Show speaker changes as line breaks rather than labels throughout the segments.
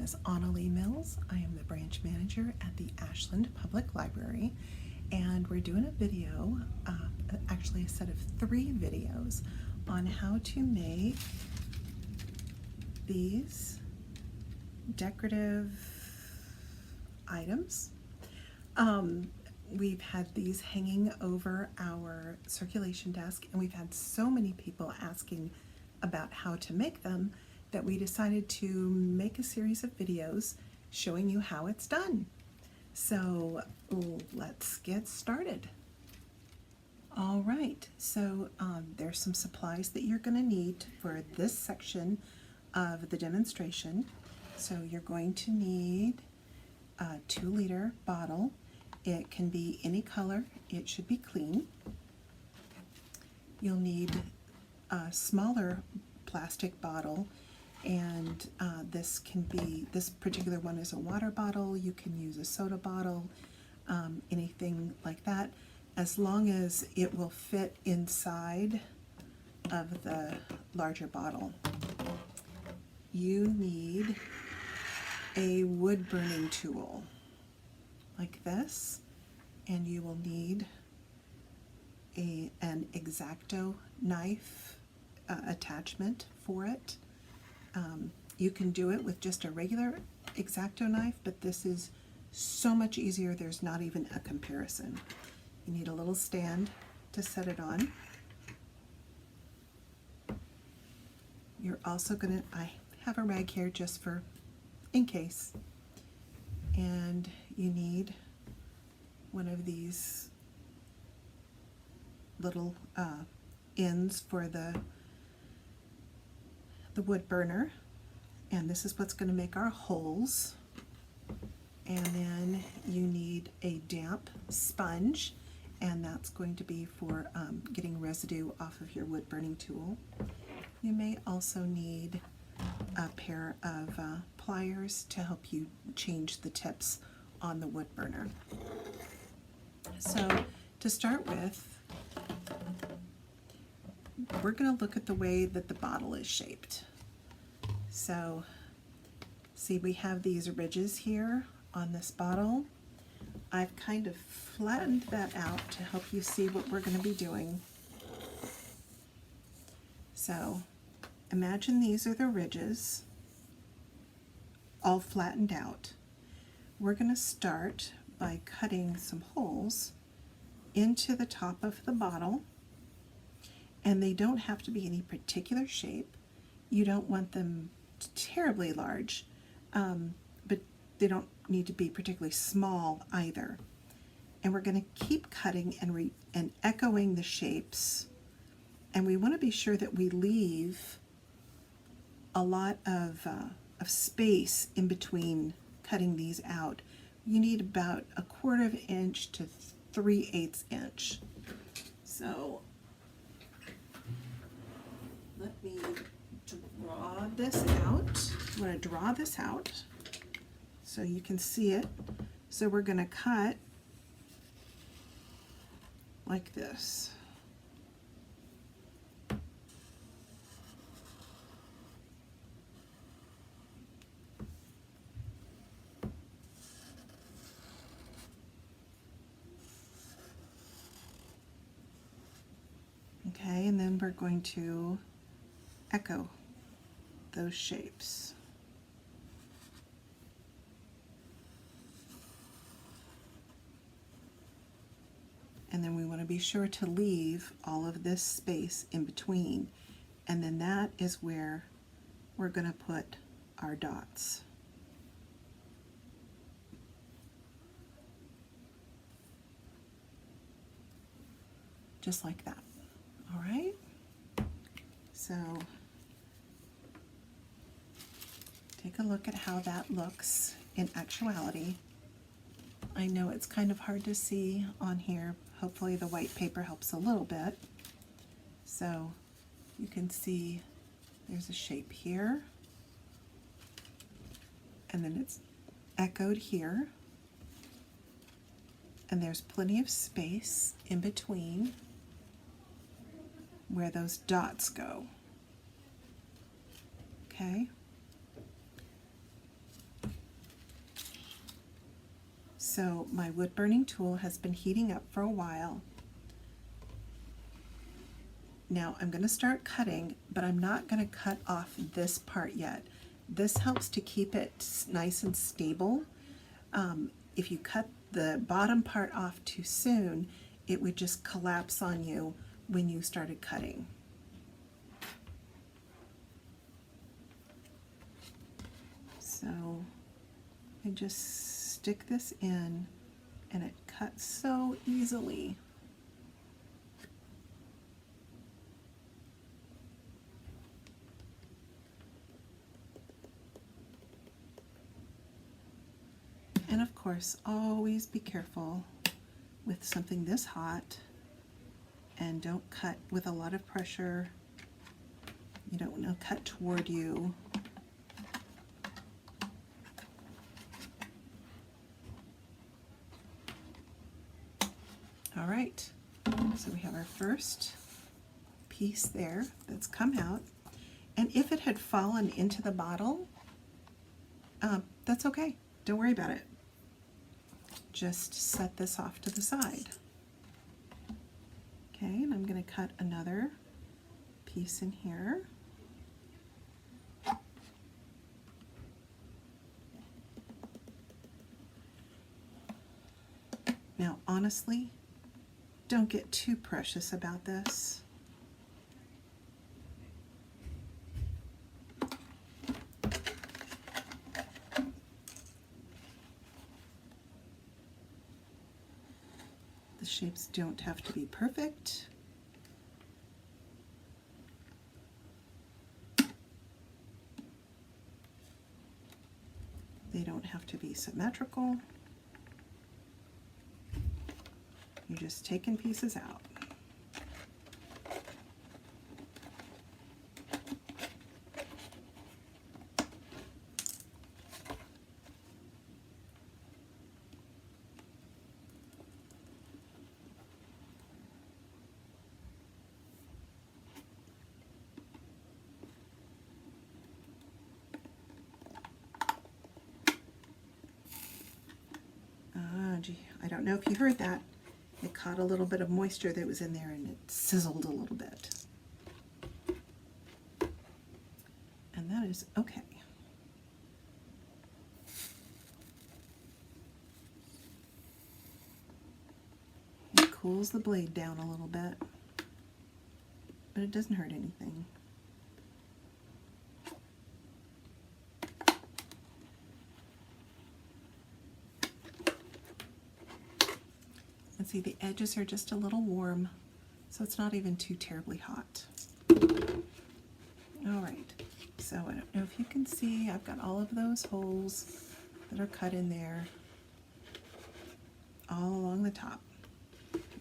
is Annalie Mills. I am the branch manager at the Ashland Public Library, and we're doing a video, actually a set of 3 videos on how to make these decorative items. We've had these hanging over our circulation desk, and we've had so many people asking about how to make them that we decided to make a series of videos showing you how it's done. So let's get started. All right, so there's some supplies that you're going to need for this section of the demonstration. So you're going to need a 2-liter bottle. It can be any color. It should be clean. You'll need a smaller plastic bottle, and this particular one is a water bottle. You can use a soda bottle, anything like that, as long as it will fit inside of the larger bottle. You need a wood burning tool like this, and you will need an Exacto knife attachment for it. You can do it with just a regular Exacto knife, but this is so much easier, there's not even a comparison. You need a little stand to set it on. You're also gonna, I have a rag here just for in case. And you need one of these little ends for the wood burner, and this is what's going to make our holes. And then you need a damp sponge, and that's going to be for getting residue off of your wood burning tool. You may also need a pair of pliers to help you change the tips on the wood burner. So to start with, we're going to look at the way that the bottle is shaped. So see, we have these ridges here on this bottle. I've kind of flattened that out to help you see what we're going to be doing. So imagine these are the ridges, all flattened out. We're going to start by cutting some holes into the top of the bottle, and they don't have to be any particular shape. You don't want them terribly large, but they don't need to be particularly small either. And we're going to keep cutting and echoing the shapes, and we want to be sure that we leave a lot of space in between cutting these out. You need about 1/4 inch to 3/8 inch. So let me draw this out. I'm going to draw this out so you can see it. So we're going to cut like this. Okay, and then we're going to echo those shapes. And then we want to be sure to leave all of this space in between. And then that is where we're going to put our dots. Just like that. All right, so take a look at how that looks in actuality. I know it's kind of hard to see on here. Hopefully the white paper helps a little bit. So you can see there's a shape here, and then it's echoed here, and there's plenty of space in between where those dots go. Okay? So my wood burning tool has been heating up for a while. Now I'm going to start cutting, but I'm not going to cut off this part yet. This helps to keep it nice and stable. If you cut the bottom part off too soon, it would just collapse on you when you started cutting. So I just stick this in and it cuts so easily. And of course, always be careful with something this hot, and don't cut with a lot of pressure. You don't want to cut toward you. All right, so we have our first piece there that's come out. And if it had fallen into the bottle, that's okay. Don't worry about it. Just set this off to the side. Okay, and I'm going to cut another piece in here. Now, honestly, don't get too precious about this. The shapes don't have to be perfect. They don't have to be symmetrical. You're just taking pieces out. Gee, I don't know if you heard that. It caught a little bit of moisture that was in there and it sizzled a little bit. And that is okay. It cools the blade down a little bit, but it doesn't hurt anything. And see, the edges are just a little warm, so it's not even too terribly hot. All right, so I don't know if you can see, I've got all of those holes that are cut in there all along the top.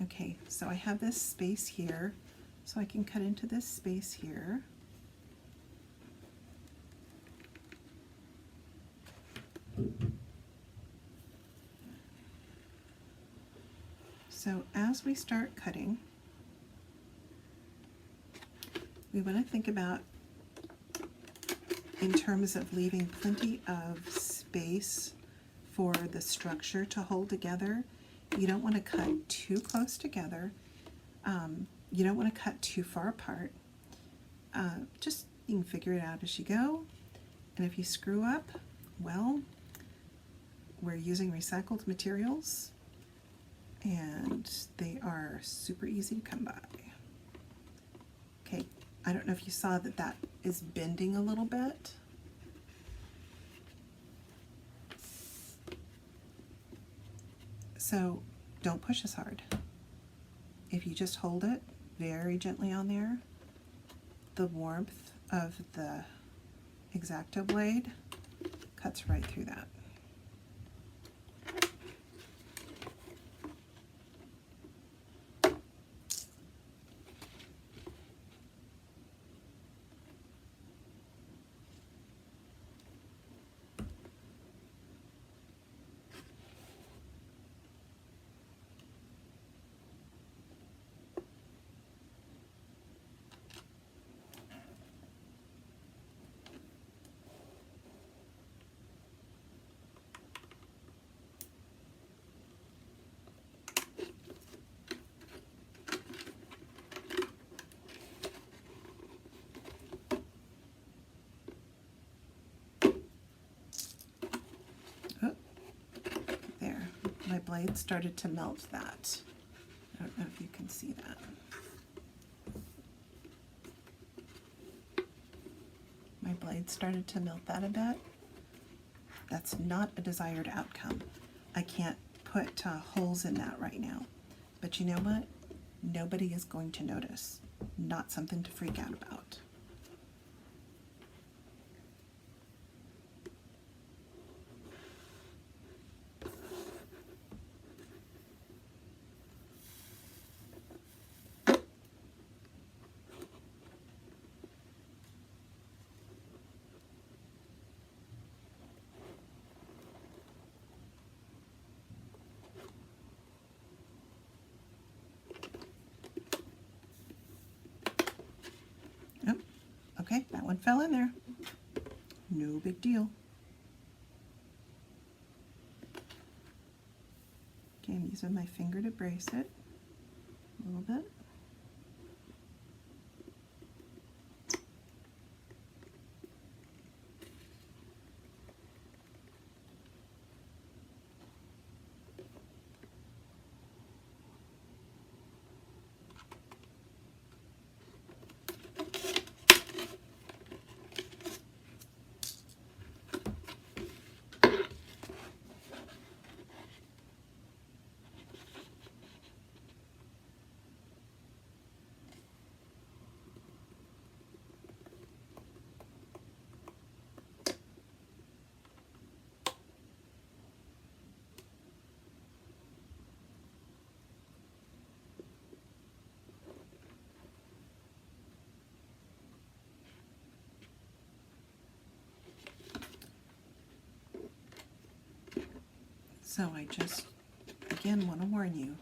Okay, so I have this space here, so I can cut into this space here. So as we start cutting, we want to think about in terms of leaving plenty of space for the structure to hold together. You don't want to cut too close together. You don't want to cut too far apart. Just you can figure it out as you go. And if you screw up, well, we're using recycled materials and they are super easy to come by. Okay, I don't know if you saw that that is bending a little bit. So don't push as hard. If you just hold it very gently on there, the warmth of the Exacto blade cuts right through that. My blade started to melt that. I don't know if you can see that. My blade started to melt that a bit. That's not a desired outcome. I can't put holes in that right now. But you know what? Nobody is going to notice. Not something to freak out about. Okay, that one fell in there. No big deal. Okay, I'm using my finger to brace it a little bit. So I just, again, want to warn you,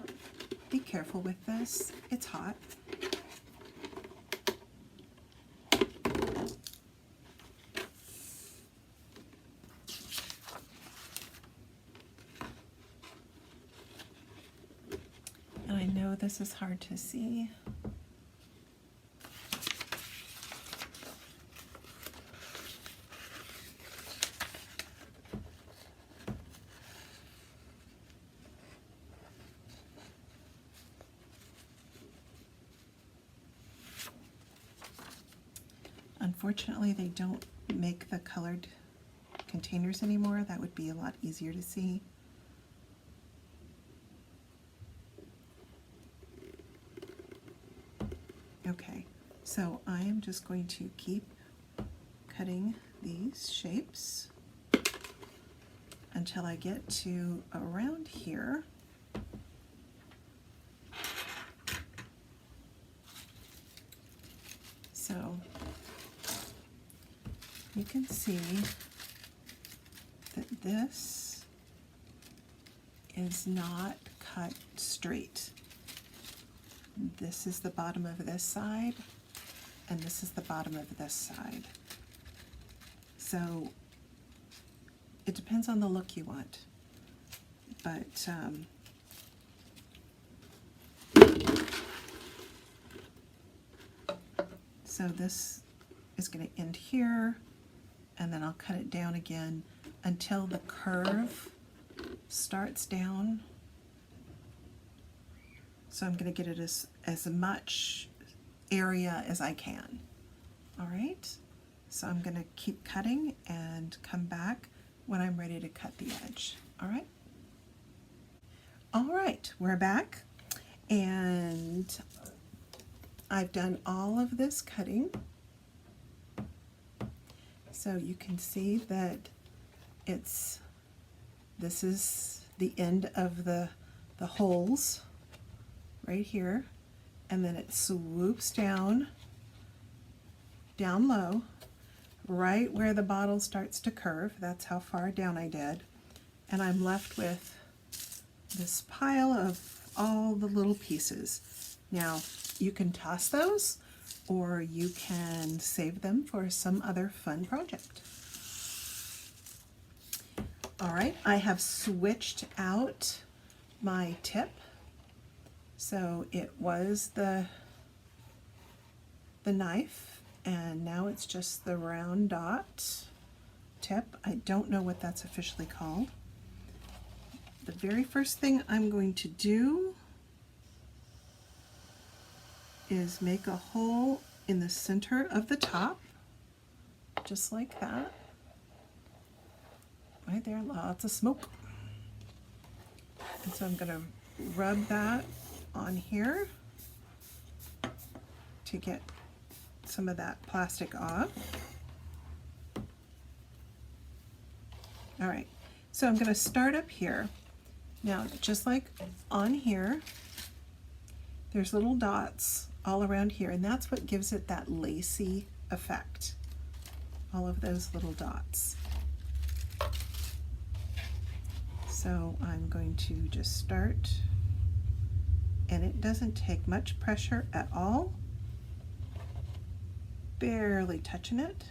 be careful with this. It's hot. And I know this is hard to see. Unfortunately, they don't make the colored containers anymore. That would be a lot easier to see. Okay, so I am just going to keep cutting these shapes until I get to around here. So you can see that this is not cut straight. This is the bottom of this side, and this is the bottom of this side. So it depends on the look you want, but so this is going to end here, and then I'll cut it down again until the curve starts down. So I'm going to get it as much area as I can. All right, so I'm going to keep cutting and come back when I'm ready to cut the edge. All right. All right, we're back, and I've done all of this cutting. So you can see that this is the end of the holes right here, and then it swoops down low, right where the bottle starts to curve. That's how far down I did. And I'm left with this pile of all the little pieces. Now, you can toss those, or you can save them for some other fun project. All right, I have switched out my tip. So it was the knife, and now it's just the round dot tip. I don't know what that's officially called. the very first thing I'm going to do is make a hole in the center of the top, just like that. Right there, lots of smoke. And so I'm going to rub that on here to get some of that plastic off. All right, so I'm going to start up here. Now, just like on here, there's little dots all around here, and that's what gives it that lacy effect. All of those little dots. So I'm going to just start, and it doesn't take much pressure at all. Barely touching it.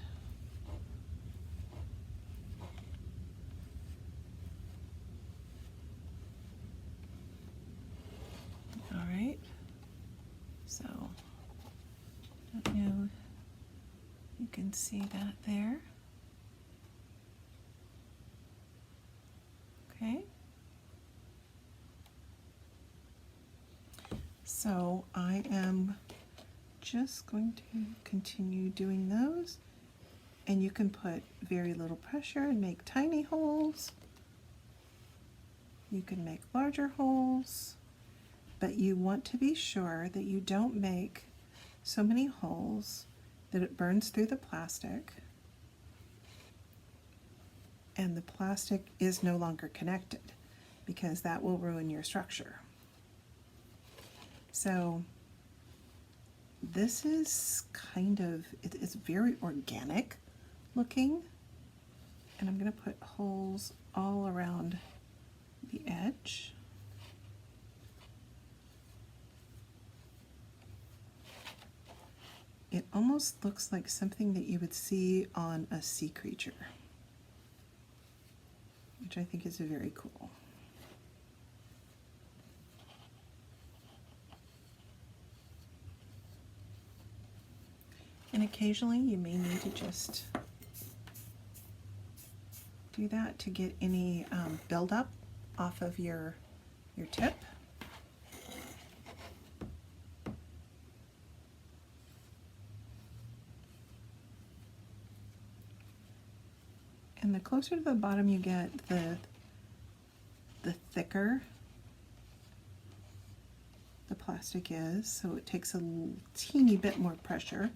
All right, so I don't know, you can see that there. Okay. So I am just going to continue doing those, and you can put very little pressure and make tiny holes. You can make larger holes, but you want to be sure that you don't make so many holes that it burns through the plastic and the plastic is no longer connected, because that will ruin your structure. So this is kind of, it's very organic looking, and I'm going to put holes all around the edge. It almost looks like something that you would see on a sea creature, which I think is very cool. And occasionally you may need to just do that to get any buildup off of your tip. And the closer to the bottom you get, the thicker the plastic is, so it takes a teeny bit more pressure.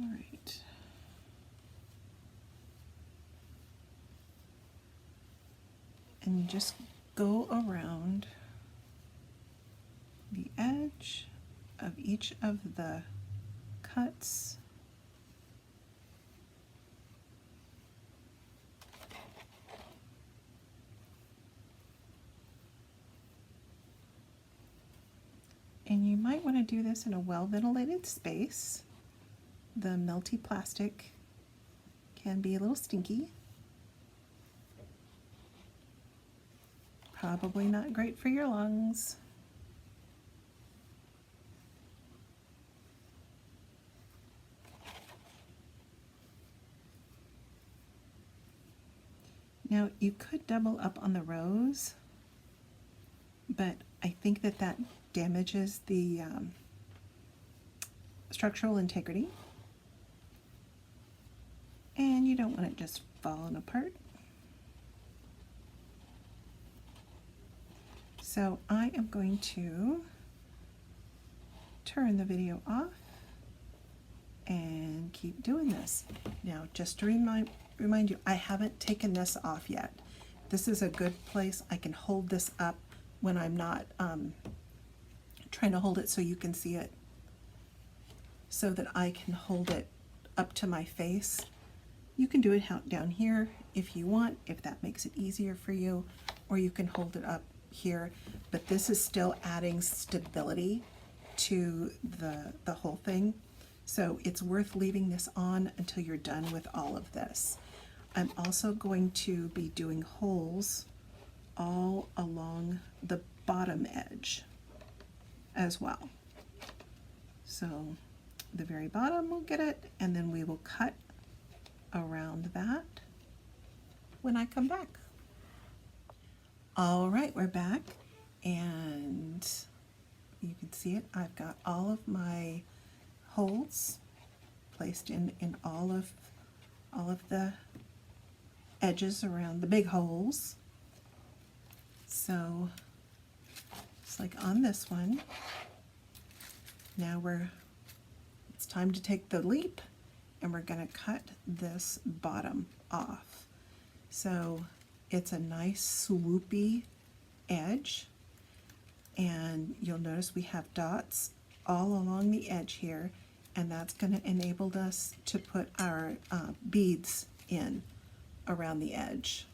All right. And you just go around the edge of each of the cuts. And you might want to do this in a well-ventilated space. The melty plastic can be a little stinky. Probably not great for your lungs. Now you could double up on the rows, but I think that that damages the structural integrity, and you don't want it just falling apart. So I am going to turn the video off and keep doing this. Now, just to remind you, I haven't taken this off yet. This is a good place. I can hold this up when I'm not trying to hold it so you can see it, so that I can hold it up to my face. You can do it down here if you want, if that makes it easier for you, or you can hold it up here, but this is still adding stability to the whole thing. So it's worth leaving this on until you're done with all of this. I'm also going to be doing holes all along the bottom edge as well. So the very bottom will get it, and then we will cut around that when I come back. All right, we're back, and you can see it. I've got all of my holes placed in all of the edges around the big holes. So it's like on this one. Now it's time to take the leap, and we're going to cut this bottom off. So it's a nice swoopy edge, and you'll notice we have dots all along the edge here, and that's going to enable us to put our beads in around the edge.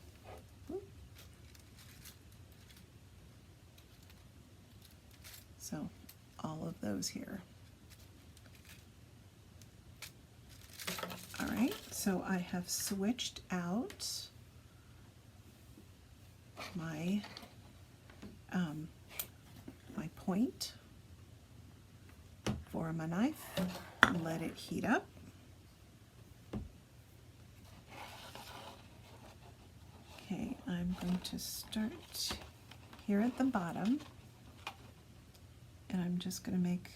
So all of those here. All right, so I have switched out my my point for my knife. Let it heat up. Okay, I'm going to start here at the bottom, and I'm just going to make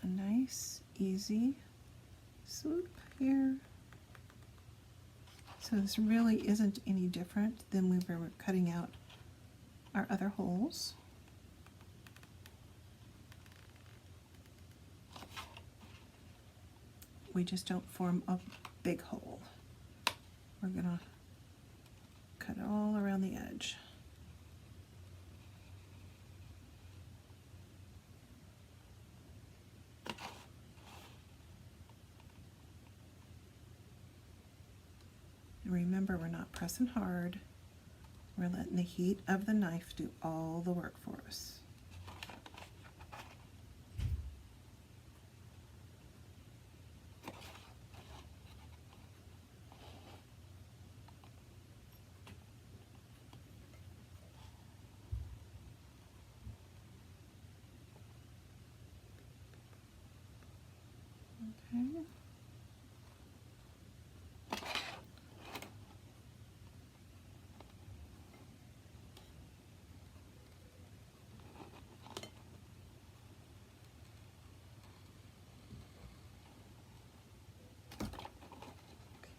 a nice, easy swoop here. So this really isn't any different than we were cutting out our other holes. We just don't form a big hole. We're gonna cut it all around the edge. And remember, we're not pressing hard. We're letting the heat of the knife do all the work for us. Okay.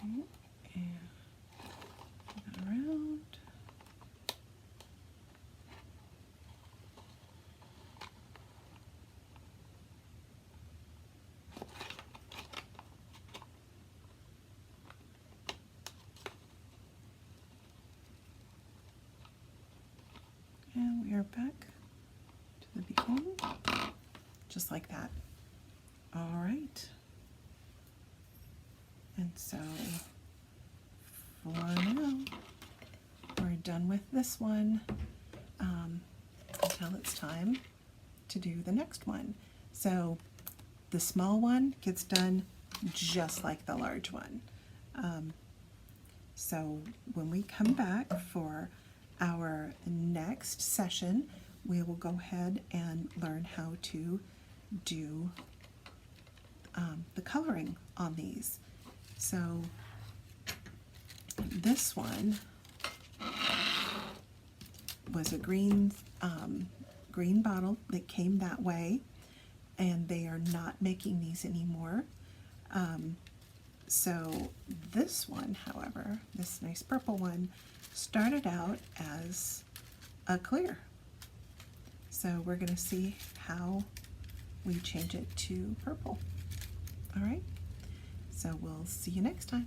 And around. And we are back to the beginning, just like that. All right. And so for now, we're done with this one until it's time to do the next one. So the small one gets done just like the large one. So when we come back for our next session, we will go ahead and learn how to do the coloring on these. So this one was a green bottle that came that way, and they are not making these anymore. So this one, however, this nice purple one, started out as a clear. So we're going to see how we change it to purple. All right, so we'll see you next time.